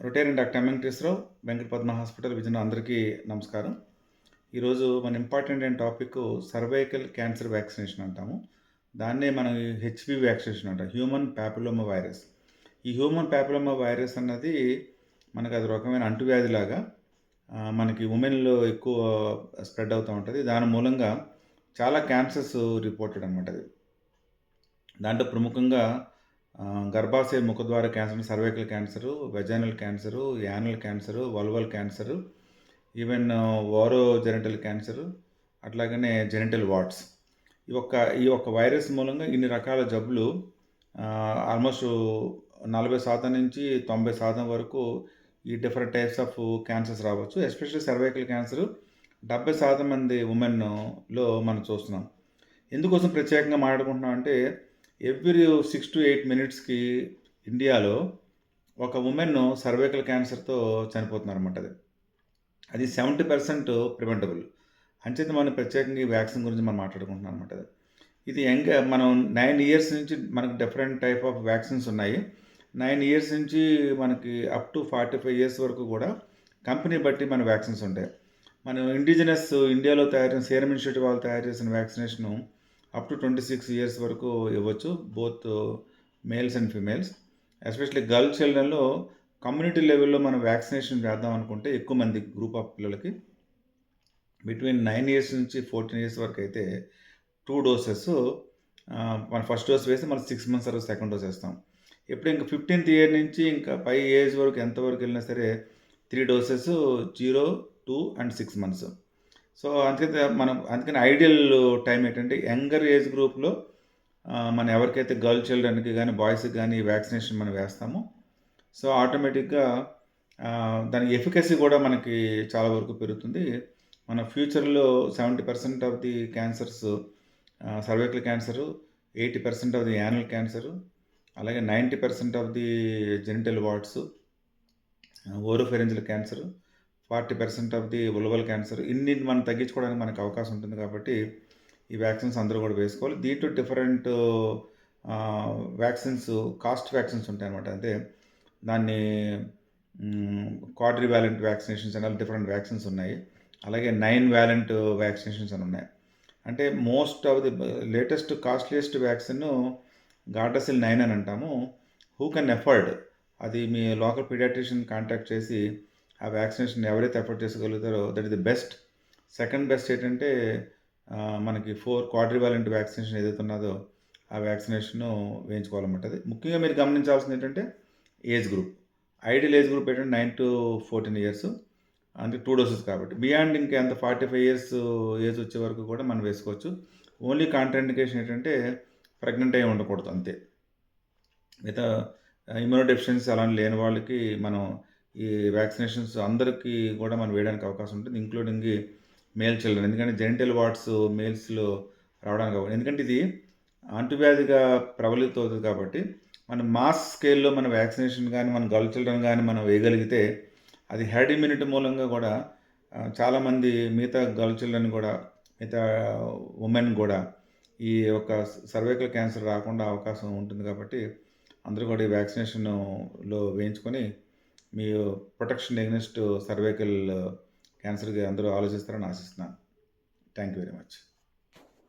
Rotarian doctor Venkateswararao, Venkata Padma hospital, Vizianagaram. అందరికీ నమస్కారం. ఈరోజు మన ఇంపార్టెంట్ అయిన టాపిక్ సర్వైకల్ క్యాన్సర్ వ్యాక్సినేషన్ అంటాము. దాన్నే మనం హెచ్‌పివి వ్యాక్సినేషన్ అంటాం. Human papilloma virus. ఈ హ్యూమన్ పాపిలోమా వైరస్ అన్నది మనకు అది రకమైన అంటువ్యాధిలాగా మనకి ఉమెన్‌లో ఎక్కువ స్ప్రెడ్ అవుతా ఉంటది. దాని మూలంగా చాలా క్యాన్సర్స్ రిపోర్టెడ్ అనమాట అది. దాంట్లో ప్రముఖంగా గర్భాశయ ముఖద్వార cancer, cervical cancer, vaginal cancer, anal cancer, vulval cancer, even orogenital cancer, అట్లాగనే జెనిటల్ వార్డ్స్. ఈ ఒక్క వైరస్ మూలంగా ఇన్ని రకాల జబ్బులు ఆల్మోస్ట్ 40% నుంచి 90% వరకు ఈ డిఫరెంట్ టైప్స్ ఆఫ్ క్యాన్సర్స్ రావచ్చు. ఎస్పెషల్లీ సర్వైకల్ క్యాన్సరు 70% మంది ఉమెన్‌లో మనం చూస్తున్నాం. ఎందుకోసం ప్రత్యేకంగా మాట్లాడుకుంటున్నాం అంటే, ఎవ్రీ 6-8 మినిట్స్‌కి ఇండియాలో ఒక ఉమెన్ సర్వైకల్ క్యాన్సర్‌తో చనిపోతున్నారన్నమాట అది. అది 70% ప్రివెంటబుల్. అంచేత మనం ప్రత్యేకంగా ఈ వ్యాక్సిన్ గురించి మనం మాట్లాడుకుంటున్నాం అన్నమాట అది. ఇది మనం 9 ఇయర్స్ నుంచి మనకు డిఫరెంట్ టైప్ ఆఫ్ వ్యాక్సిన్స్ ఉన్నాయి. 9 ఇయర్స్ నుంచి మనకి అప్ టు 45 ఇయర్స్ వరకు కూడా కంపెనీ బట్టి మన వ్యాక్సిన్స్ ఉంటాయి. మనం ఇండియాలో తయారు చేసిన సీరమ్ ఇన్స్టిట్యూట్ వాళ్ళు తయారు చేసిన వ్యాక్సినేషను అప్ టు 26 ఇయర్స్ వరకు ఇవ్వచ్చు. Both males and females. Especially girl చిల్డ్రన్‌లో కమ్యూనిటీ లెవెల్‌లో మనం వ్యాక్సినేషన్ చేద్దాం అనుకుంటే ఎక్కువ మంది గ్రూప్ ఆఫ్ పిల్లలకి బిట్వీన్ 9 ఇయర్స్ నుంచి 14 ఇయర్స్ వరకు అయితే 2 డోసెస్ మన ఫస్ట్ డోస్ వేసి మళ్ళీ 6 మంత్స్ తర్వాత సెకండ్ డోస్ వేస్తాం. ఎప్పుడు ఇంక 15థ్ ఇయర్ నుంచి ఇంకా పై ఏజ్ వరకు ఎంతవరకు వెళ్ళినా సరే 3 డోసెస్ 0, 2 అండ్ 6 మంత్స్. సో, అందుకని ఐడియల్ టైం ఏంటంటే యంగర్ ఏజ్ గ్రూప్‌లో మనం ఎవరికైతే గర్ల్ చిల్డ్రన్‌కి గానీ, బాయ్స్‌కి గానీ వ్యాక్సినేషన్ మనం వేస్తామో, సో, ఆటోమేటిక్‌గా దాని ఎఫికసీ కూడా మనకి చాలా వరకు పెరుగుతుంది. మన ఫ్యూచర్‌లో 70% of the cancers cervical cancer, 80% of the anal cancer, అలాగే 90% of the genital warts, oropharyngeal cancer, 40% of the vulval cancer ఇన్నిటిని మనం తగ్గించుకోవడానికి మనకు అవకాశం ఉంటుంది కాబట్టి, ఈ వ్యాక్సిన్స్ అందరూ కూడా వేసుకోవాలి. దీంట్లో డిఫరెంట్ వ్యాక్సిన్స్ కాస్ట్ వ్యాక్సిన్స్ ఉంటాయన్నమాట. అంటే దాన్ని క్వాడ్రివాలెంట్ వ్యాక్సినేషన్స్ అని డిఫరెంట్ వ్యాక్సిన్స్ ఉన్నాయి. అలాగే 9 వాలెంట్ వ్యాక్సినేషన్స్ అని ఉన్నాయి. అంటే most of the latest costliest vaccine Gardasil 9 అని అంటాము. హూ కెన్ ఎఫర్డ్ అది మీ లోకల్ పీడియాట్రిషియన్ కాంటాక్ట్ చేసి ఆ వ్యాక్సినేషన్ ఎవరైతే ఎఫర్డ్ చేసుకోగలుగుతారో that is the best. Second best ఏంటంటే మనకి 4 క్వాడ్రివాలెంట్ వ్యాక్సినేషన్ ఏదైతే ఉన్నదో ఆ వ్యాక్సినేషను వేయించుకోవాలన్నమాట. అది ముఖ్యంగా మీరు గమనించాల్సింది ఏంటంటే age group. Ideal age group ఏంటంటే 9-14 ఇయర్స్. అంటే 2 డోసెస్ కాబట్టి. బియాండ్ ఇంకెంత 45 ఇయర్స్ ఏజ్ వచ్చే వరకు కూడా మనం వేసుకోవచ్చు. ఓన్లీ కాంట్రాఇండికేషన్ ఏంటంటే ప్రెగ్నెంట్ అయ్యి ఉండకూడదు అంతే. మిగతా ఇమ్యూనో డెఫిషియన్సీ అలాంటి లేని వాళ్ళకి మనం ఈ వ్యాక్సినేషన్స్ అందరికీ కూడా మనం వేయడానికి అవకాశం ఉంటుంది. Including male children. ఎందుకంటే జెనిటల్ వార్డ్స్ మేల్స్‌లో రావడానికి ఎందుకంటే ఇది అంటువ్యాధిగా ప్రబలితవుతది కాబట్టి, మనం మాస్ స్కేల్‌లో మన వ్యాక్సినేషన్ గానీ, మన గర్ల్ చిల్డ్రన్ గానీ మనం వేయగలిగితే అది హెర్డ్ ఇమ్యూనిటీ మూలంగా కూడా చాలామంది మిగతా గర్ల్ చిల్డ్రన్ కూడా, మిగతా ఉమెన్ కూడా ఈ యొక్క సర్వైకల్ క్యాన్సర్ రాకుండా అవకాశం ఉంటుంది కాబట్టి, అందరూ కూడా ఈ వ్యాక్సినేషన్‌లో వేయించుకొని మీ ప్రొటెక్షన్ ఎగైన్స్ట్ సర్వైకల్ క్యాన్సర్‌కి అందరూ ఆలోచిస్తారని ఆశిస్తున్నాను. Thank you very much.